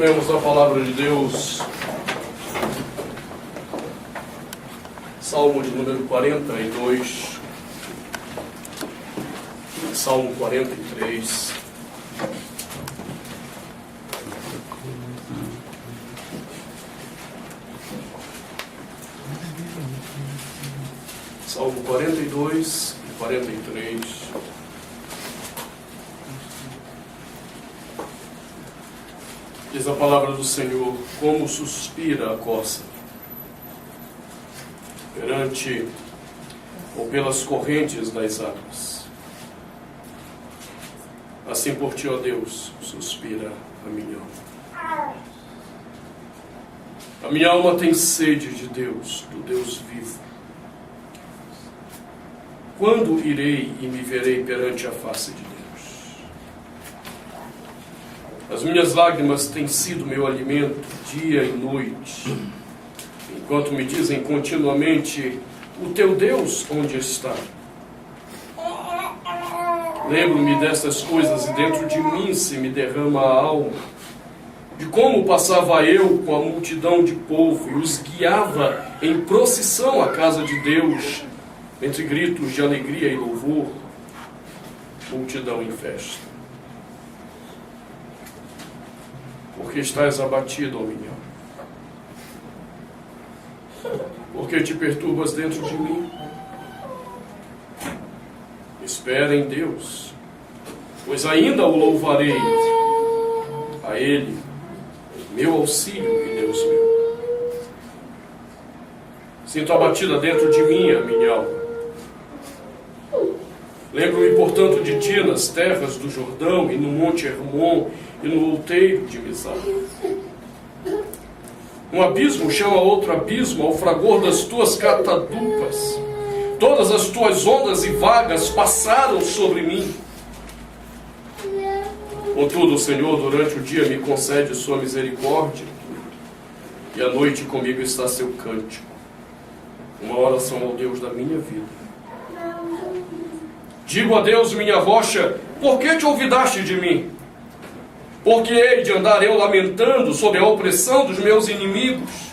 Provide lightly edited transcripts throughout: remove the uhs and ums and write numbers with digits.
Lemos a palavra de Deus, Salmo de número 42, Salmo 43, Salmo 42 e 43. Diz a palavra do Senhor: como suspira a corça perante ou pelas correntes das águas. Assim por ti, ó Deus, suspira a minha alma. A minha alma tem sede de Deus, do Deus vivo. Quando irei e me verei perante a face de Deus? As minhas lágrimas têm sido meu alimento dia e noite, enquanto me dizem continuamente: o teu Deus onde está? Lembro-me destas coisas e dentro de mim se me derrama a alma, de como passava eu com a multidão de povo e os guiava em procissão à casa de Deus, entre gritos de alegria e louvor, multidão em festa. Porque estás abatido, ó minha alma? Porque te perturbas dentro de mim? Espera em Deus, pois ainda o louvarei, a Ele, meu auxílio e Deus meu. Sinto abatida dentro de mim a minha alma. Lembro-me, portanto, de ti nas terras do Jordão e no monte Hermon e no outeiro de Mizar. Um abismo chama outro abismo ao fragor das tuas catadupas. Todas as tuas ondas e vagas passaram sobre mim. Contudo, o Senhor, durante o dia me concede sua misericórdia, e à noite comigo está seu cântico, uma oração ao Deus da minha vida. Digo a Deus, minha rocha: por que te olvidaste de mim? Porque hei de andar eu lamentando sob a opressão dos meus inimigos?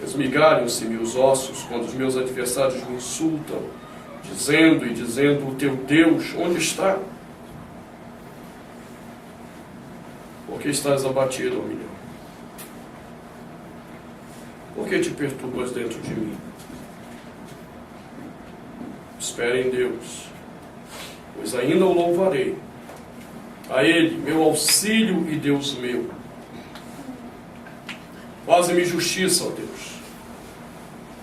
Esmigalham-se-me os ossos quando os meus adversários me insultam, dizendo: o teu Deus onde está? Porque estás abatido, ó minha alma? Por que te perturbas dentro de mim? Espera em Deus, pois ainda o louvarei, a Ele, meu auxílio e Deus meu. Faze-me justiça, ó Deus,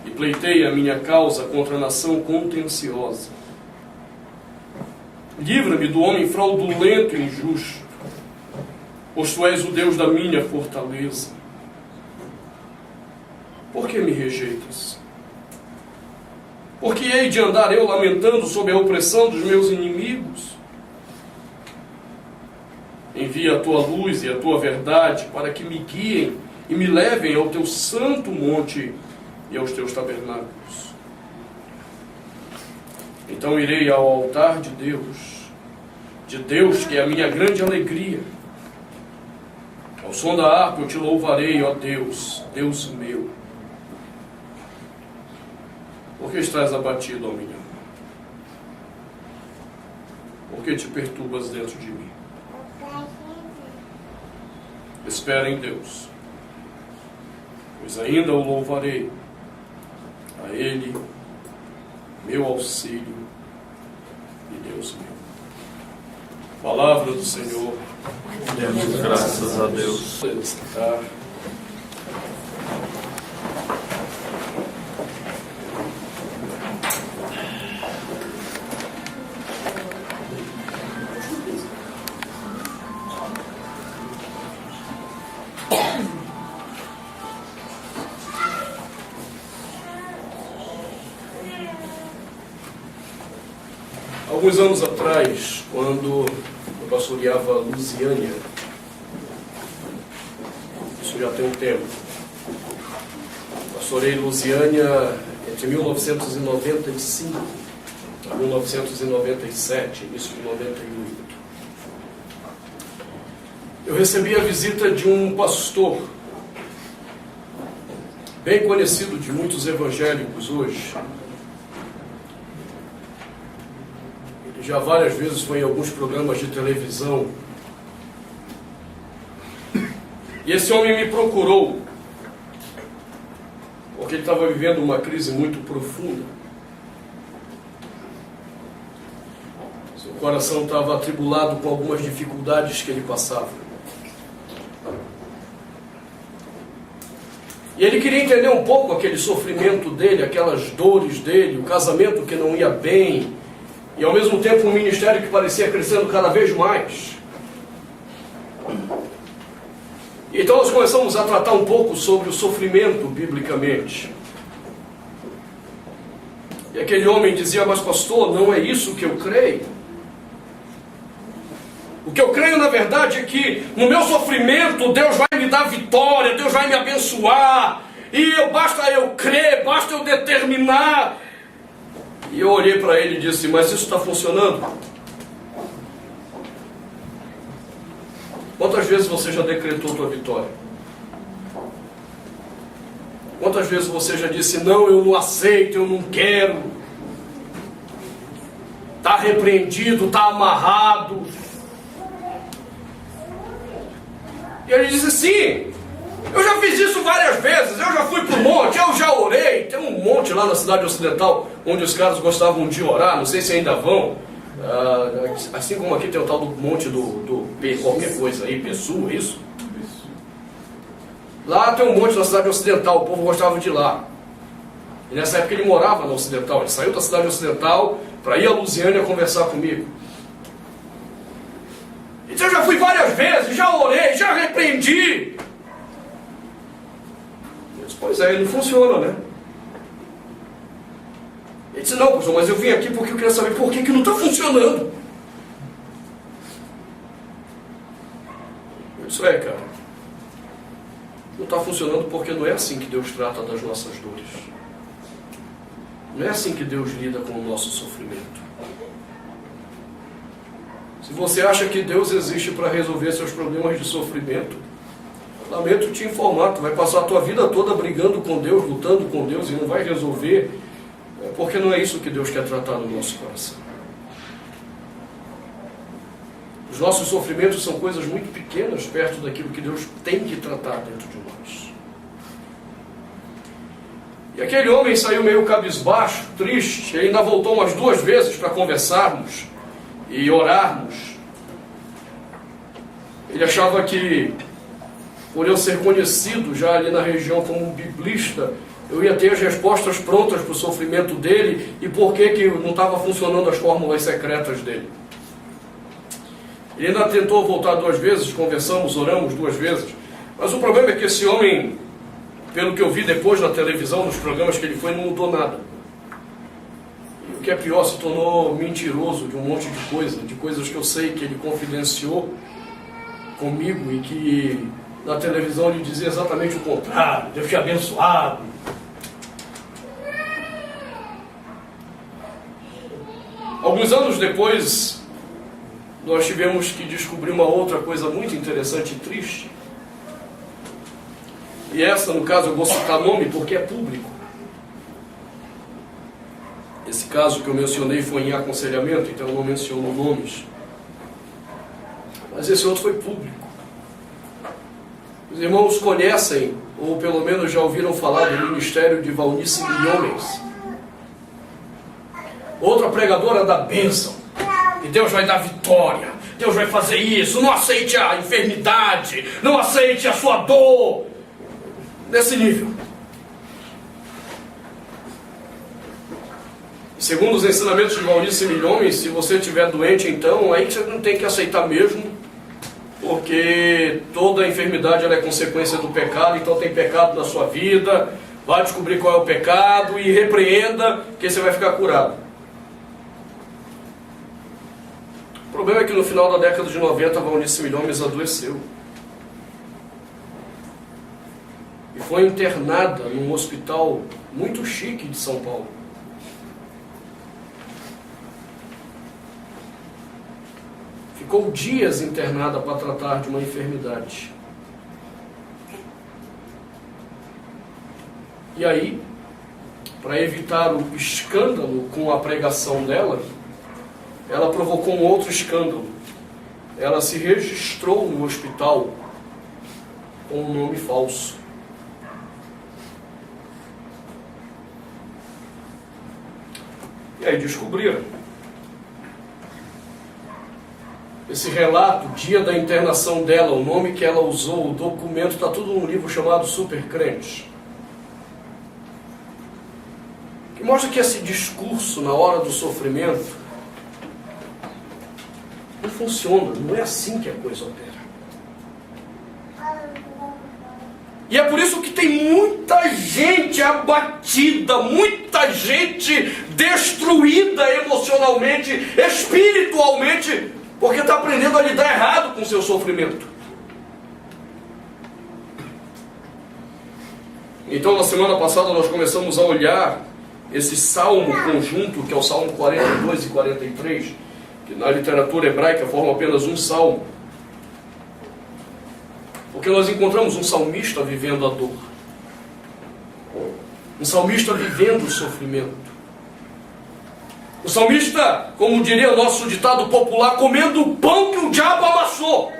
e pleiteia a minha causa contra a nação contenciosa. Livra-me do homem fraudulento e injusto, pois tu és o Deus da minha fortaleza. Por que me rejeitas? Porque hei de andar eu lamentando sob a opressão dos meus inimigos? Envia a tua luz e a tua verdade para que me guiem e me levem ao teu santo monte e aos teus tabernáculos. Então irei ao altar de Deus que é a minha grande alegria. Ao som da harpa eu te louvarei, ó Deus, Deus meu. Por que estás abatido, ó minha alma? Por que te perturbas dentro de mim? Espera em Deus, pois ainda o louvarei, a Ele, meu auxílio e Deus meu. Palavra do Senhor. Demos graças a Deus. Alguns anos atrás, quando eu pastoreava Lusiânia, isso já tem um tempo, pastorei Lusiânia entre 1995 a 1997, início de 98. eu recebi a visita de um pastor, bem conhecido de muitos evangélicos hoje. Ele já várias vezes foi em alguns programas de televisão. E esse homem me procurou, porque ele estava vivendo uma crise muito profunda. Seu coração estava atribulado com algumas dificuldades que ele passava. E ele queria entender um pouco aquele sofrimento dele, aquelas dores dele, o casamento que não ia bem, e ao mesmo tempo um ministério que parecia crescendo cada vez mais. Então nós começamos a tratar um pouco sobre o sofrimento biblicamente. E aquele homem dizia: mas pastor, não é isso que eu creio. O que eu creio na verdade é que no meu sofrimento Deus vai me dar vitória, Deus vai me abençoar, e basta eu crer, basta eu determinar. E eu olhei para ele e disse: mas isso está funcionando? Quantas vezes você já decretou tua vitória? Quantas vezes você já disse: não, eu não aceito, eu não quero? Está repreendido, está amarrado. E ele disse: sim, eu já fiz isso várias vezes, eu já fui para o monte, eu já orei. Tem um monte lá na cidade ocidental, onde os caras gostavam de orar, não sei se ainda vão. Assim como aqui tem o tal do monte do qualquer coisa aí, Pessu, é isso? Lá tem um monte na cidade ocidental, o povo gostava de ir lá. E nessa época ele morava na ocidental, ele saiu da cidade ocidental para ir a Lusiânia conversar comigo. Então eu já fui várias vezes, já orei, já repreendi. Eu disse: pois é, não funciona, né? Ele disse: não, pastor, mas eu vim aqui porque eu queria saber por que não está funcionando. Eu disse: cara, não está funcionando porque não é assim que Deus trata das nossas dores. Não é assim que Deus lida com o nosso sofrimento. Se você acha que Deus existe para resolver seus problemas de sofrimento, lamento te informar, tu vai passar a tua vida toda brigando com Deus, lutando com Deus, e não vai resolver, porque não é isso que Deus quer tratar no nosso coração. Os nossos sofrimentos são coisas muito pequenas perto daquilo que Deus tem que tratar dentro de nós. E aquele homem saiu meio cabisbaixo, triste. Ele ainda voltou umas 2 vezes para conversarmos e orarmos. Ele achava que, por eu ser conhecido já ali na região como um biblista, eu ia ter as respostas prontas para o sofrimento dele e por que não estava funcionando as fórmulas secretas dele. Ele ainda tentou voltar 2 vezes, conversamos, oramos 2 vezes, mas o problema é que esse homem, pelo que eu vi depois na televisão, nos programas que ele foi, não mudou nada. E o que é pior, se tornou mentiroso de um monte de coisas que eu sei que ele confidenciou comigo e que na televisão ele dizia exatamente o contrário: Deus te abençoado. Alguns anos depois, nós tivemos que descobrir uma outra coisa muito interessante e triste. E essa, no caso, eu vou citar nome porque é público. Esse caso que eu mencionei foi em aconselhamento, então eu não menciono nomes. Mas esse outro foi público. Os irmãos conhecem, ou pelo menos já ouviram falar do ministério de Valnice Milhomens. Outra pregadora da bênção. E Deus vai dar vitória. Deus vai fazer isso. Não aceite a enfermidade. Não aceite a sua dor. Nesse nível. Segundo os ensinamentos de Valnice Milhomens, se você estiver doente, então, aí você não tem que aceitar mesmo, porque toda enfermidade ela é consequência do pecado, então tem pecado na sua vida, vai descobrir qual é o pecado e repreenda, que você vai ficar curado. O problema é que no final da década de 90, Valnice Milhomens adoeceu. E foi internada num hospital muito chique de São Paulo. ficou dias internada para tratar de uma enfermidade. E aí, para evitar o escândalo com a pregação dela, ela provocou um outro escândalo. Ela se registrou no hospital com um nome falso. E aí descobriram. Esse relato, dia da internação dela, o nome que ela usou, o documento, está tudo num livro chamado Super Crente. Que mostra que esse discurso na hora do sofrimento não funciona, não é assim que a coisa opera. E é por isso que tem muita gente abatida, muita gente destruída emocionalmente, espiritualmente, porque está aprendendo a lidar errado com o seu sofrimento. Então, na semana passada, nós começamos a olhar esse salmo conjunto, que é o Salmo 42 e 43, que na literatura hebraica forma apenas um salmo. Porque nós encontramos um salmista vivendo a dor. Um salmista vivendo o sofrimento. O salmista, como diria o nosso ditado popular, comendo o pão que o diabo amassou.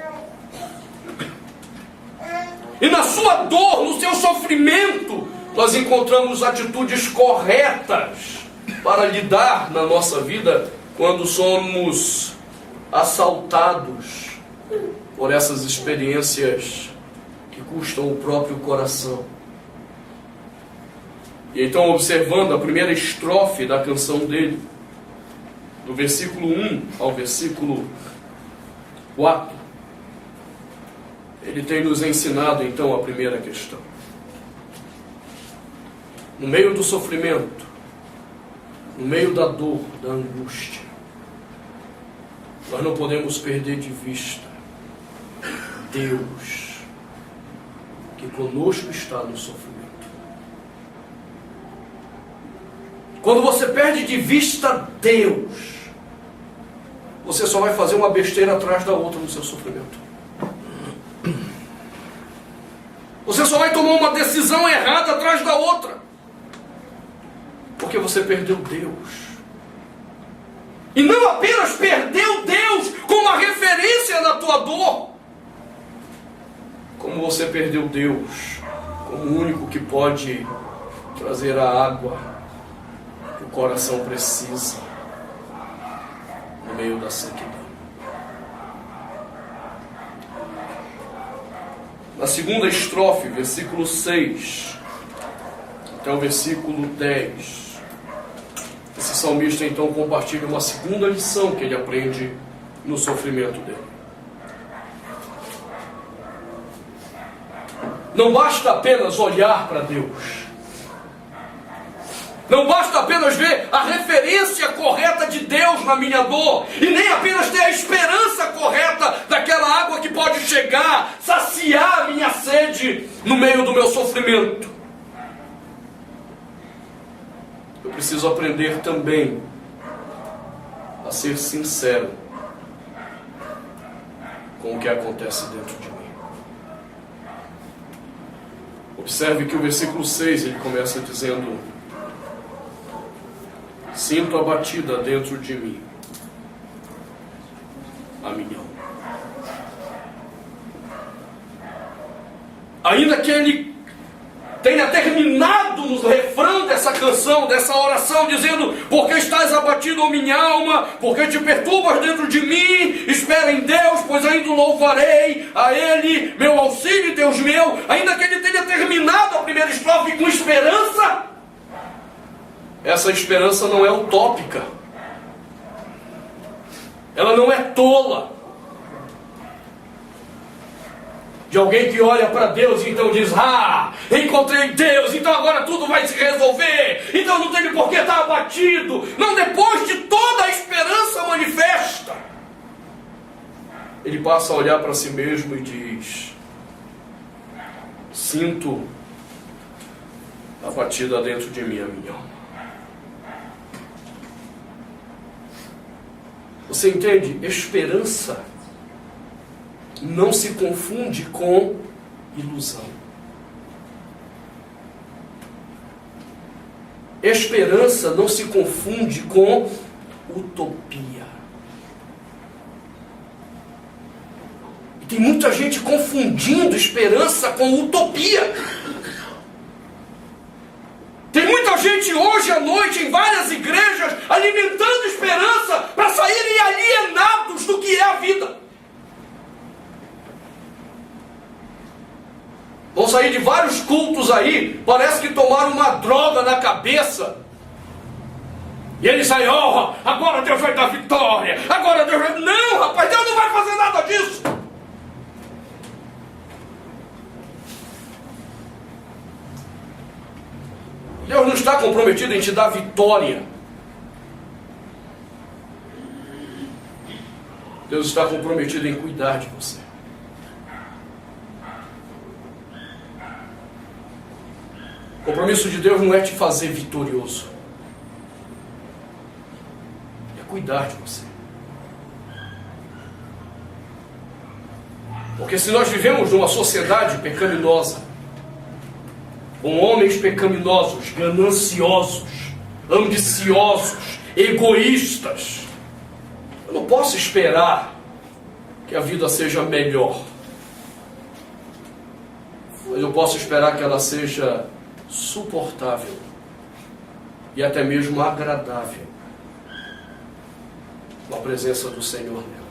E na sua dor, no seu sofrimento, nós encontramos atitudes corretas para lidar na nossa vida quando somos assaltados por essas experiências que custam o próprio coração. E então, observando a primeira estrofe da canção dele, do versículo 1 ao versículo 4, ele tem nos ensinado então a primeira questão. No meio do sofrimento, no meio da dor, da angústia, nós não podemos perder de vista Deus, que conosco está no sofrimento. Quando você perde de vista Deus, você só vai fazer uma besteira atrás da outra no seu sofrimento. Você só vai tomar uma decisão errada atrás da outra, porque você perdeu Deus. E não apenas perdeu Deus como a referência na tua dor, como você perdeu Deus como o único que pode trazer a água que o coração precisa no meio da sequidão. Na segunda estrofe, versículo 6 até o versículo 10, esse salmista então compartilha uma segunda lição que ele aprende no sofrimento dele. Não basta apenas olhar para Deus. Não basta apenas ver a referência correta de Deus na minha dor, e nem apenas ter a esperança correta daquela água que pode chegar, saciar a minha sede no meio do meu sofrimento. Eu preciso aprender também a ser sincero com o que acontece dentro de mim. Observe que o versículo 6 ele começa dizendo: sinto abatida dentro de mim a minha alma. Ainda que ele tenha terminado no refrão dessa canção, dessa oração, dizendo: porque estás abatido, ó minha alma, porque te perturbas dentro de mim, espera em Deus, pois ainda louvarei a Ele, meu auxílio e Deus meu. Ainda que ele tenha terminado a primeira estrofe com esperança, essa esperança não é utópica, ela não é tola, de alguém que olha para Deus e então diz: encontrei Deus, então agora tudo vai se resolver, então não tem por que estar abatido. Não, depois de toda a esperança manifesta, ele passa a olhar para si mesmo e diz: sinto abatida dentro de mim a minha alma. Você entende? Esperança não se confunde com ilusão. Esperança não se confunde com utopia. E tem muita gente confundindo esperança com utopia. Tem muita gente hoje à noite em várias igrejas alimentando esperança para saírem alienados do que é a vida. Vão sair de vários cultos aí, parece que tomaram uma droga na cabeça. E eles saem, agora Deus vai dar vitória, agora Deus vai... Não, rapaz, Deus não vai fazer nada disso. Deus não está comprometido em te dar vitória. Deus está comprometido em cuidar de você. O compromisso de Deus não é te fazer vitorioso. É cuidar de você. Porque se nós vivemos numa sociedade pecaminosa, com homens pecaminosos, gananciosos, ambiciosos, egoístas, eu não posso esperar que a vida seja melhor. Mas eu posso esperar que ela seja suportável e até mesmo agradável com a presença do Senhor nela.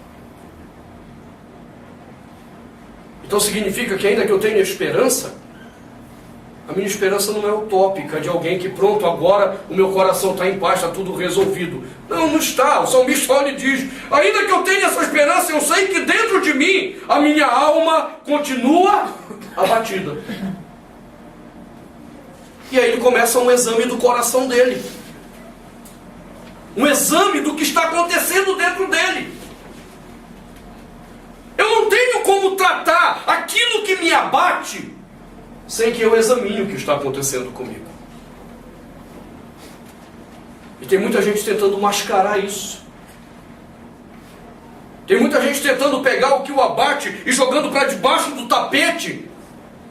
Então significa que ainda que eu tenha esperança, a minha esperança não é utópica de alguém que pronto, agora o meu coração está em paz, está tudo resolvido. Não, não está. O salmista olha e diz, ainda que eu tenha essa esperança, eu sei que dentro de mim a minha alma continua abatida. E aí ele começa um exame do coração dele. Um exame do que está acontecendo dentro dele. Eu não tenho como tratar aquilo que me abate sem que eu examine o que está acontecendo comigo. E tem muita gente tentando mascarar isso. Tem muita gente tentando pegar o que o abate e jogando para debaixo do tapete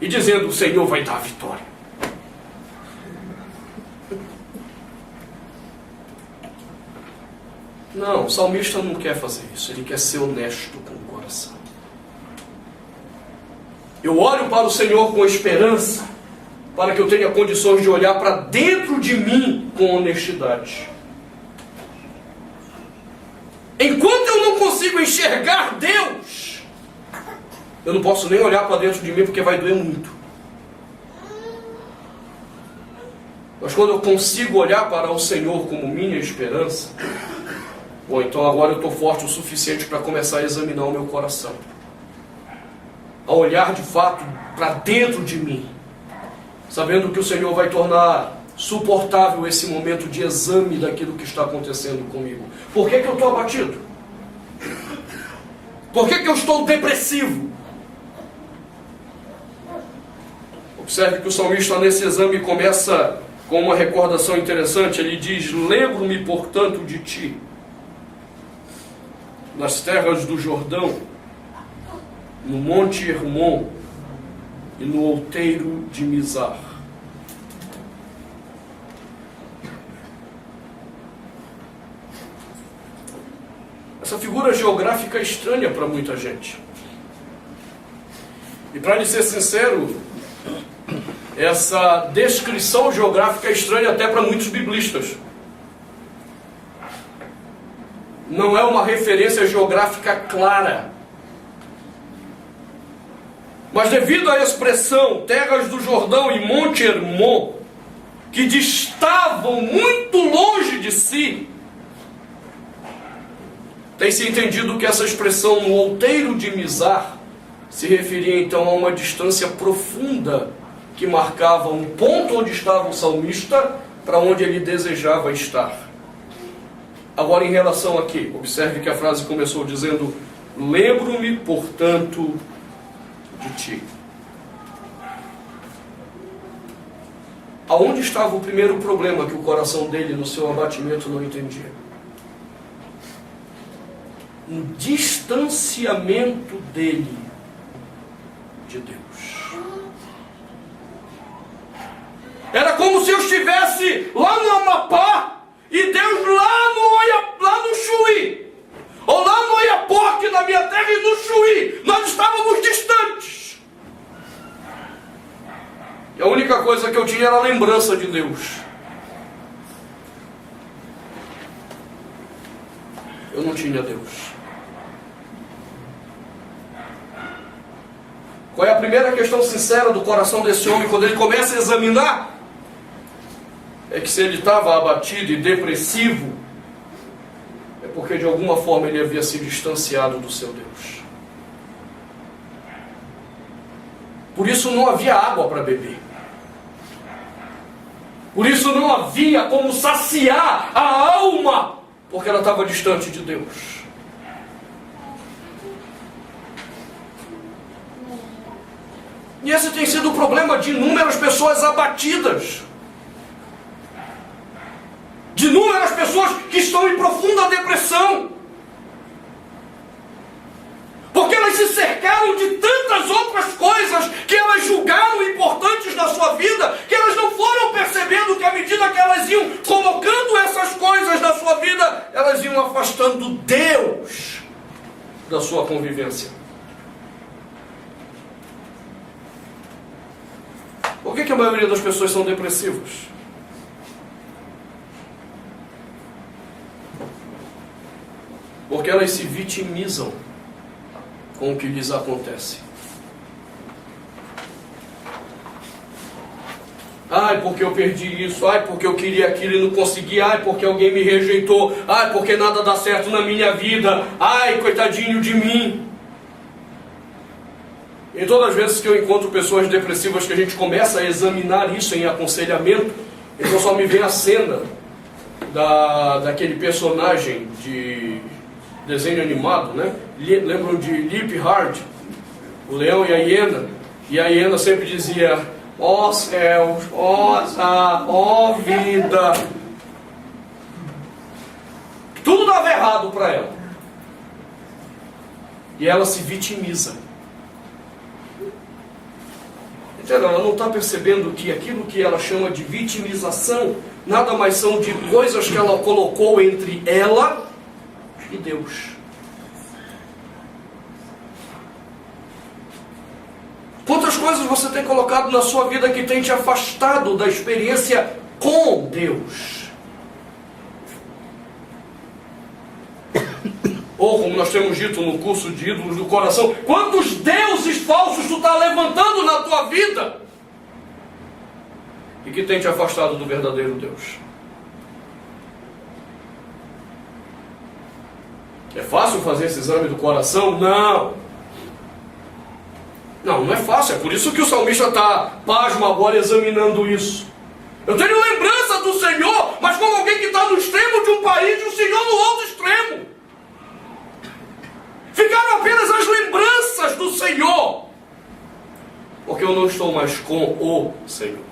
e dizendo, o Senhor vai dar a vitória. Não, o salmista não quer fazer isso. Ele quer ser honesto com o coração. Eu olho para o Senhor com esperança, para que eu tenha condições de olhar para dentro de mim com honestidade. Enquanto eu não consigo enxergar Deus, eu não posso nem olhar para dentro de mim, porque vai doer muito. Mas quando eu consigo olhar para o Senhor como minha esperança, bom, então agora eu estou forte o suficiente para começar a examinar o meu coração. A olhar de fato para dentro de mim, sabendo que o Senhor vai tornar suportável esse momento de exame daquilo que está acontecendo comigo. Por que eu estou abatido? Por que eu estou depressivo? Observe que o salmista nesse exame começa com uma recordação interessante. Ele diz, lembro-me portanto de ti, nas terras do Jordão, no Monte Hermon e no outeiro de Mizar. Essa figura geográfica é estranha para muita gente. E para lhe ser sincero, essa descrição geográfica é estranha até para muitos biblistas. Não é uma referência geográfica clara. Mas devido à expressão terras do Jordão e Monte Hermon, que distavam muito longe de si, tem-se entendido que essa expressão no outeiro de Mizar se referia então a uma distância profunda que marcava um ponto onde estava o salmista para onde ele desejava estar. Agora, em relação aqui, observe que a frase começou dizendo, lembro-me, portanto, de ti. Aonde estava o primeiro problema que o coração dele, no seu abatimento, não entendia? No distanciamento dele de Deus. Era como se eu estivesse lá no Amapá e Deus lá no Chuí, ou lá no Oiapoque, na minha terra, e no Chuí. Nós estávamos distantes. E a única coisa que eu tinha era a lembrança de Deus. Eu não tinha Deus. Qual é a primeira questão sincera do coração desse homem quando ele começa a examinar? É que se ele estava abatido e depressivo, é porque de alguma forma ele havia se distanciado do seu Deus. Por isso não havia água para beber. Por isso não havia como saciar a alma, porque ela estava distante de Deus. E esse tem sido o problema de inúmeras pessoas abatidas. De inúmeras pessoas que estão em profunda depressão. Porque elas se cercaram de tantas outras coisas que elas julgaram importantes na sua vida, que elas não foram percebendo que à medida que elas iam colocando essas coisas na sua vida, elas iam afastando Deus da sua convivência. Por que a maioria das pessoas são depressivas? Porque elas se vitimizam com o que lhes acontece. Ai, porque eu perdi isso. Ai, porque eu queria aquilo e não consegui. Ai, porque alguém me rejeitou. Ai, porque nada dá certo na minha vida. Ai, coitadinho de mim. E todas as vezes que eu encontro pessoas depressivas que a gente começa a examinar isso em aconselhamento, então só me vem a cena daquele personagem de desenho animado, né? Lembram de Lip Hard, o leão e a hiena? E a hiena sempre dizia: ó céus, ó azar, ó vida. Tudo dava errado para ela. E ela se vitimiza. Entendeu? Ela não está percebendo que aquilo que ela chama de vitimização nada mais são de coisas que ela colocou entre ela e Deus. Quantas coisas você tem colocado na sua vida que tem te afastado da experiência com Deus? Ou, como nós temos dito no curso de ídolos do coração, quantos deuses falsos tu está levantando na tua vida e que tem te afastado do verdadeiro Deus? É fácil fazer esse exame do coração? Não. Não é fácil. É por isso que o salmista está pasmo agora examinando isso. Eu tenho lembrança do Senhor, mas como alguém que está no extremo de um país e o Senhor no outro extremo. Ficaram apenas as lembranças do Senhor, porque eu não estou mais com o Senhor.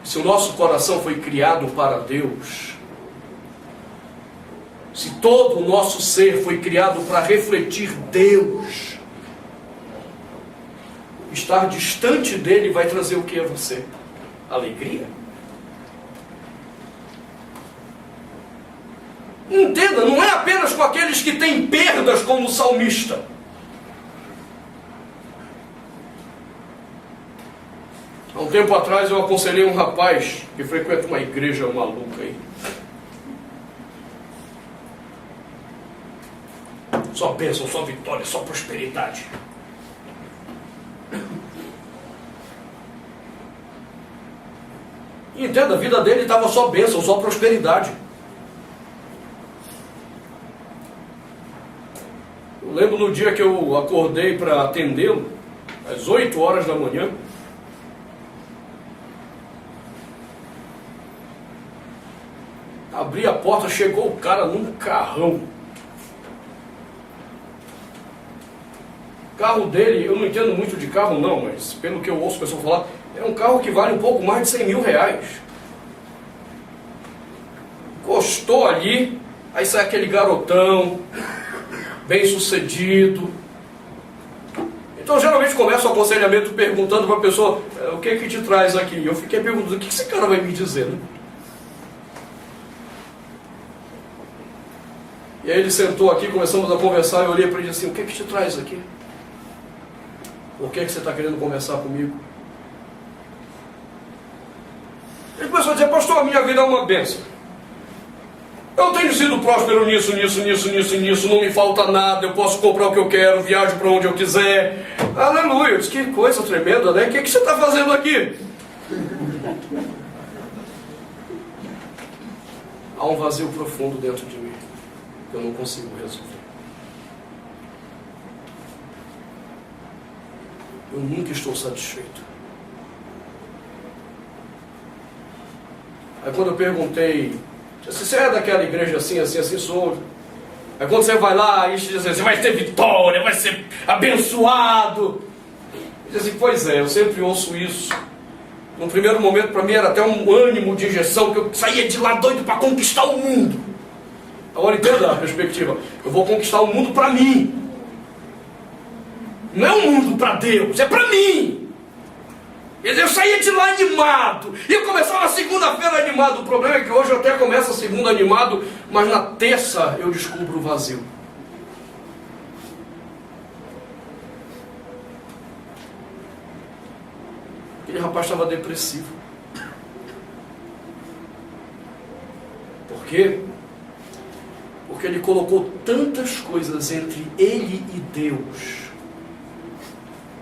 Se o nosso coração foi criado para Deus, se todo o nosso ser foi criado para refletir Deus, estar distante dele vai trazer o que a você? Alegria? Entenda, não é apenas com aqueles que têm perdas como o salmista. Há um tempo atrás eu aconselhei um rapaz que frequenta uma igreja maluca aí. Só bênção, só vitória, só prosperidade. E entenda, a vida dele estava só bênção, só prosperidade. Eu lembro no dia que eu acordei para atendê-lo, às 8 horas da manhã. Abri a porta, chegou o cara num carrão. O carro dele, eu não entendo muito de carro não, mas pelo que eu ouço o pessoal falar, é um carro que vale um pouco mais de 100 mil reais. Encostou ali, aí sai aquele garotão, bem-sucedido. Então, geralmente, começa o aconselhamento perguntando para a pessoa, o que é que te traz aqui? Eu fiquei perguntando, o que esse cara vai me dizer, né? E aí ele sentou aqui, começamos a conversar, eu olhei para ele assim, o que é que te traz aqui? Por que é que você está querendo conversar comigo? Ele começou a dizer, pastor, a minha vida é uma bênção. Eu tenho sido próspero nisso, não me falta nada, eu posso comprar o que eu quero, viajo para onde eu quiser. Aleluia, eu disse, que coisa tremenda, né? O que você está fazendo aqui? Há um vazio profundo dentro de mim, que eu não consigo resolver. Eu nunca estou satisfeito. Aí quando eu perguntei, você é daquela igreja assim, sou. Aí quando você vai lá, e diz assim, você vai ter vitória, vai ser abençoado. Diz assim, pois é, eu sempre ouço isso. No primeiro momento para mim era até um ânimo de injeção, que eu saía de lá doido para conquistar o mundo. Agora entenda a perspectiva, eu vou conquistar o mundo para mim. Não é um mundo para Deus, é para mim. Eu saía de lá animado. E eu começava a segunda-feira animado. O problema é que hoje eu até começo a segunda animado, mas na terça eu descubro o vazio. Aquele rapaz estava depressivo. Por quê? Porque ele colocou tantas coisas entre ele e Deus,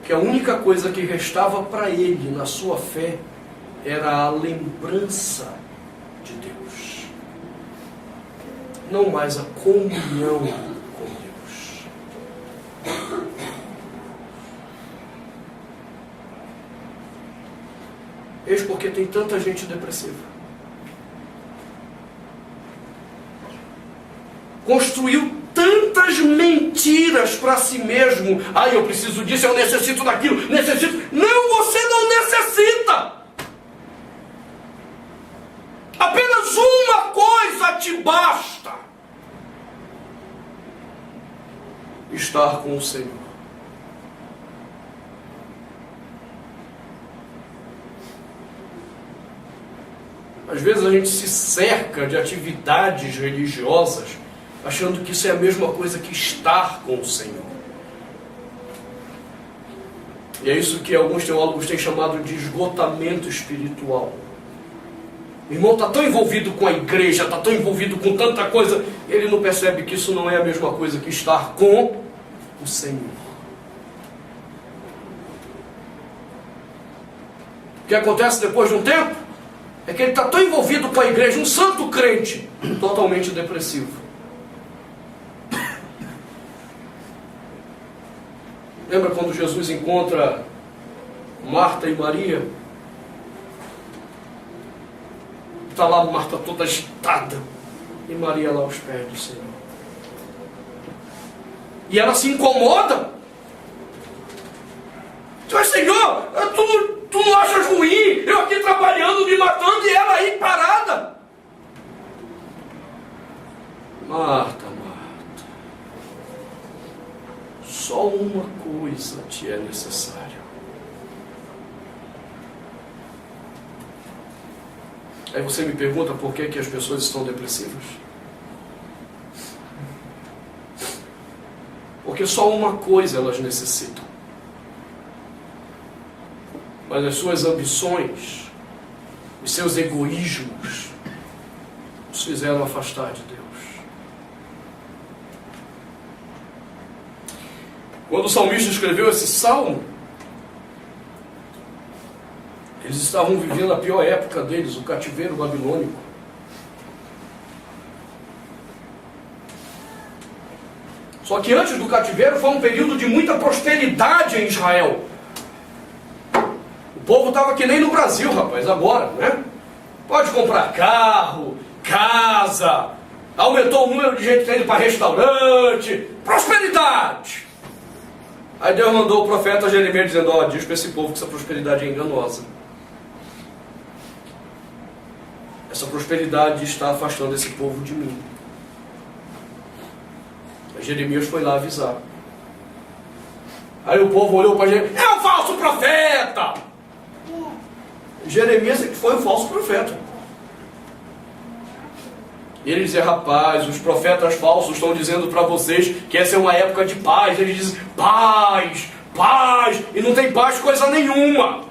que a única coisa que restava para ele na sua fé era a lembrança de Deus, não mais a comunhão com Deus. Eis porque tem tanta gente depressiva. Construiu tantas mentiras para si mesmo. Eu preciso disso, eu necessito daquilo, necessito. Não, você não necessita. Apenas uma coisa te basta: estar com o Senhor. Às vezes a gente se cerca de atividades religiosas achando que isso é a mesma coisa que estar com o Senhor. E é isso que alguns teólogos têm chamado de esgotamento espiritual. O irmão está tão envolvido com a igreja, está tão envolvido com tanta coisa, ele não percebe que isso não é a mesma coisa que estar com o Senhor. O que acontece depois de um tempo é que ele está tão envolvido com a igreja, um santo crente, totalmente depressivo. Lembra quando Jesus encontra Marta e Maria? Está lá Marta toda agitada e Maria lá aos pés do Senhor. E ela se incomoda. Mas Senhor, tu não achas ruim? Eu aqui trabalhando, me matando e ela aí parada. Marta, só uma coisa te é necessário. Aí você me pergunta por que as pessoas estão depressivas? Porque só uma coisa elas necessitam. Mas as suas ambições, os seus egoísmos, os fizeram afastar de Deus. Quando o salmista escreveu esse salmo, eles estavam vivendo a pior época deles, o cativeiro babilônico. Só que antes do cativeiro foi um período de muita prosperidade em Israel. O povo estava que nem no Brasil, rapaz, agora, né? Pode comprar carro, casa, aumentou o número de gente que está indo para restaurante, prosperidade. Aí Deus mandou o profeta Jeremias dizendo, diz para esse povo que essa prosperidade é enganosa. Essa prosperidade está afastando esse povo de mim. Jeremias foi lá avisar. Aí o povo olhou para Jeremias: é um falso profeta! Jeremias é que foi um falso profeta. E ele dizia: rapaz, os profetas falsos estão dizendo para vocês que essa é uma época de paz. Eles dizem: paz, paz, e não tem paz coisa nenhuma.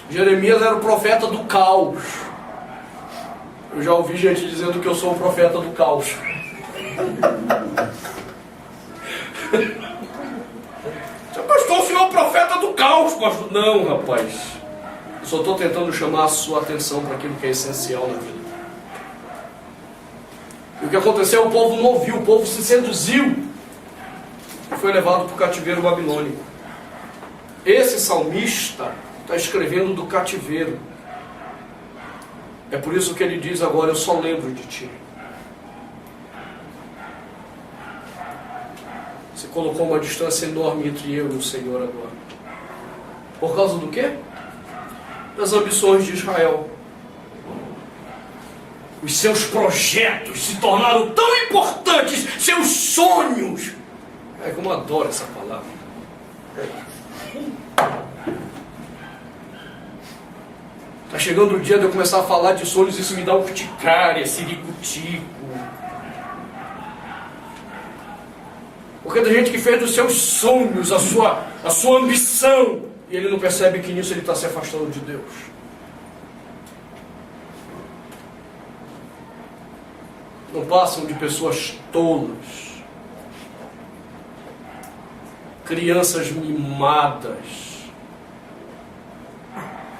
Jeremias era o profeta do caos. Eu já ouvi gente dizendo que eu sou o profeta do caos. Pastor, o senhor é o profeta do caos, pastor. Não, rapaz. Eu só estou tentando chamar a sua atenção para aquilo que é essencial na vida. E o que aconteceu? O povo não ouviu, o povo se seduziu e foi levado para o cativeiro babilônico. Esse salmista está escrevendo do cativeiro. É por isso que ele diz agora: eu só lembro de ti. Você colocou uma distância enorme entre eu e o Senhor agora. Por causa do quê? Das ambições de Israel. Os seus projetos se tornaram tão importantes, seus sonhos. É como eu adoro essa palavra. Está chegando o dia de eu começar a falar de sonhos, isso me dá urticária, siricutico. Porque tem gente que fez dos seus sonhos a sua ambição, e ele não percebe que nisso ele está se afastando de Deus. Não passam de pessoas tolas, crianças mimadas,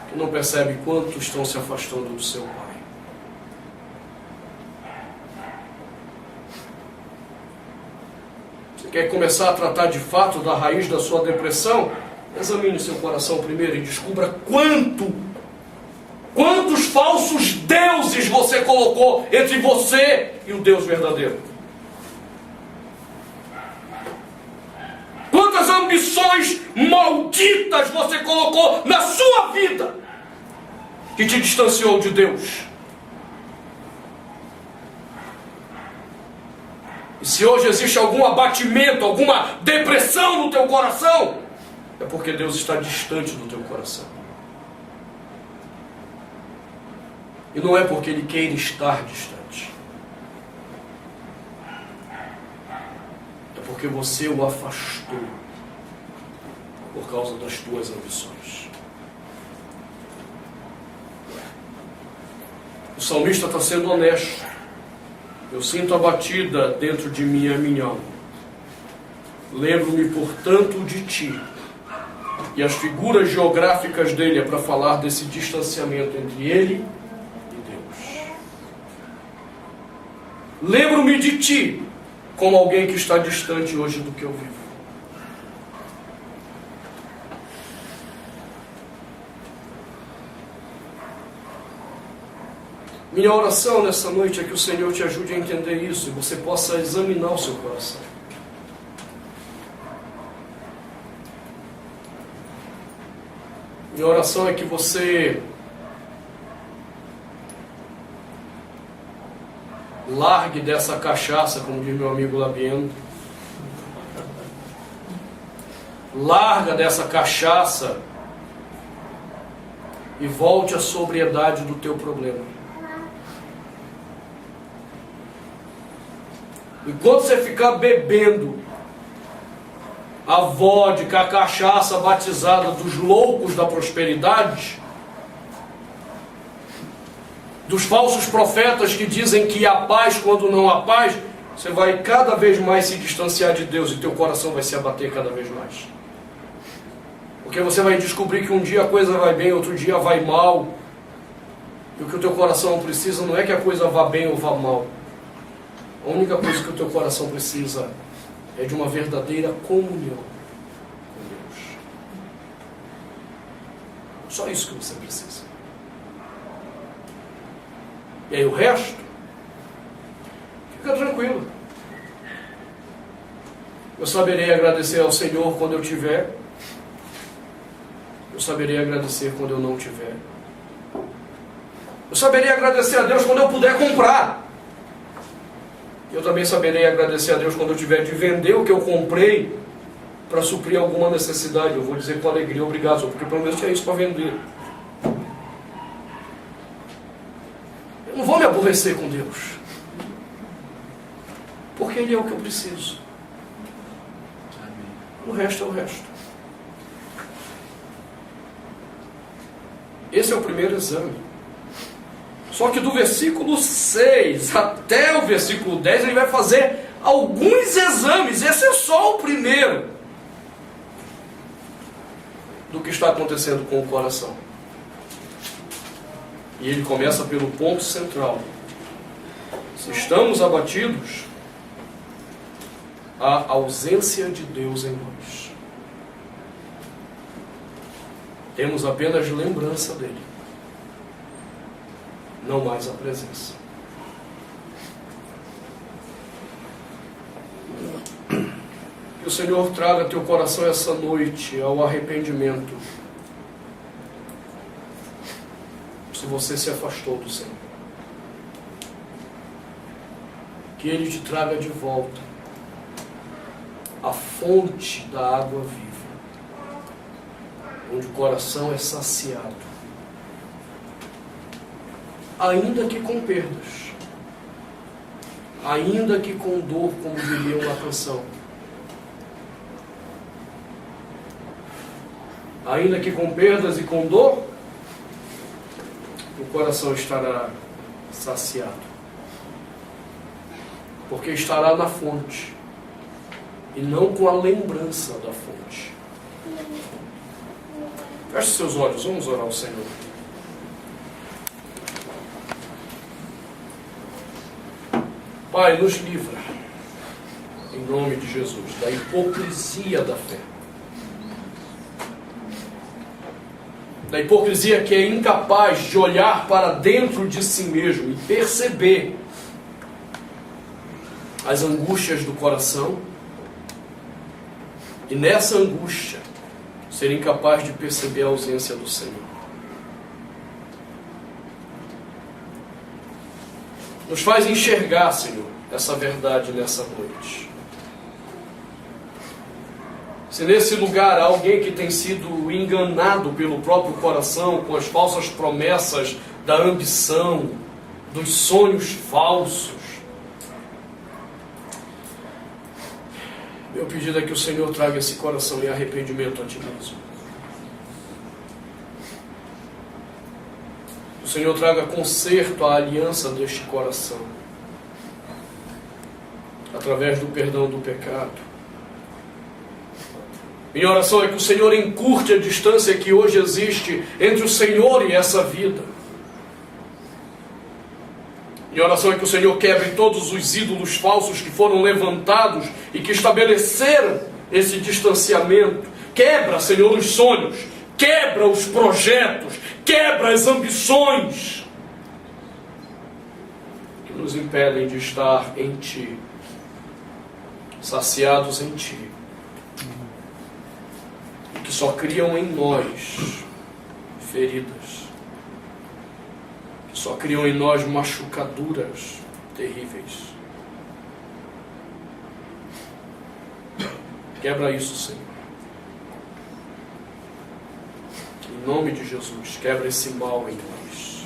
que não percebem quanto estão se afastando do seu Pai. Você quer começar a tratar de fato da raiz da sua depressão? Examine seu coração primeiro e descubra quantos falsos deuses você colocou entre você e o Deus verdadeiro. Quantas ambições malditas você colocou na sua vida que te distanciou de Deus. E se hoje existe algum abatimento, alguma depressão no teu coração, é porque Deus está distante do teu coração. E não é porque Ele queira estar distante. É porque você o afastou por causa das tuas ambições. O salmista está sendo honesto. Eu sinto a batida dentro de mim, a minha alma. Lembro-me, portanto, de ti. E as figuras geográficas dele é para falar desse distanciamento entre ele e Deus. Lembro-me de ti como alguém que está distante hoje do que eu vivo. Minha oração nessa noite é que o Senhor te ajude a entender isso e você possa examinar o seu coração. Minha oração é que você largue dessa cachaça, como diz meu amigo Labieno. Larga dessa cachaça e volte à sobriedade do teu problema. Enquanto você ficar bebendo a vodka, a cachaça batizada dos loucos da prosperidade, dos falsos profetas que dizem que há paz quando não há paz, você vai cada vez mais se distanciar de Deus e teu coração vai se abater cada vez mais. Porque você vai descobrir que um dia a coisa vai bem, outro dia vai mal. E o que o teu coração precisa não é que a coisa vá bem ou vá mal. A única coisa que o teu coração precisa é de uma verdadeira comunhão com Deus. Só isso que você precisa. E aí o resto, fica tranquilo. Eu saberei agradecer ao Senhor quando eu tiver. Eu saberei agradecer quando eu não tiver. Eu saberei agradecer a Deus quando eu puder comprar. Eu também saberei agradecer a Deus quando eu tiver de vender o que eu comprei para suprir alguma necessidade. Eu vou dizer com alegria, obrigado, porque pelo menos tinha isso para vender. Eu não vou me aborrecer com Deus, porque Ele é o que eu preciso. O resto é o resto. Esse é o primeiro exame. Só que do versículo 6 até o versículo 10 ele vai fazer alguns exames. Esse é só o primeiro do que está acontecendo com o coração. E ele começa pelo ponto central. Se estamos abatidos, há ausência de Deus em nós. Temos apenas lembrança dele, não mais a presença. Que o Senhor traga teu coração essa noite ao arrependimento, se você se afastou do Senhor. Que Ele te traga de volta a fonte da água viva, onde o coração é saciado, ainda que com perdas, ainda que com dor, como diria uma canção, ainda que com perdas e com dor, o coração estará saciado, porque estará na fonte e não com a lembrança da fonte. Feche seus olhos, vamos orar ao Senhor. Pai, nos livra, em nome de Jesus, da hipocrisia da fé. Da hipocrisia que é incapaz de olhar para dentro de si mesmo e perceber as angústias do coração, e nessa angústia ser incapaz de perceber a ausência do Senhor. Nos faz enxergar, Senhor, essa verdade nessa noite. Se nesse lugar há alguém que tem sido enganado pelo próprio coração com as falsas promessas da ambição, dos sonhos falsos, meu pedido é que o Senhor traga esse coração em arrependimento a Ti mesmo. O Senhor traga conserto à aliança deste coração, através do perdão do pecado. Minha oração é que o Senhor encurte a distância que hoje existe entre o Senhor e essa vida. Minha oração é que o Senhor quebre todos os ídolos falsos que foram levantados e que estabeleceram esse distanciamento. Quebra, Senhor, os sonhos, quebra os projetos, quebra as ambições que nos impedem de estar em Ti, saciados em Ti, e que só criam em nós feridas, que só criam em nós machucaduras terríveis. Quebra isso, Senhor. Em nome de Jesus, quebra esse mal em nós.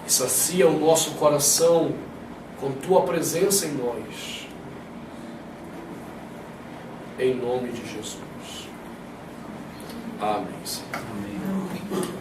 E sacia o nosso coração com Tua presença em nós. Em nome de Jesus. Amém, Senhor. Amém.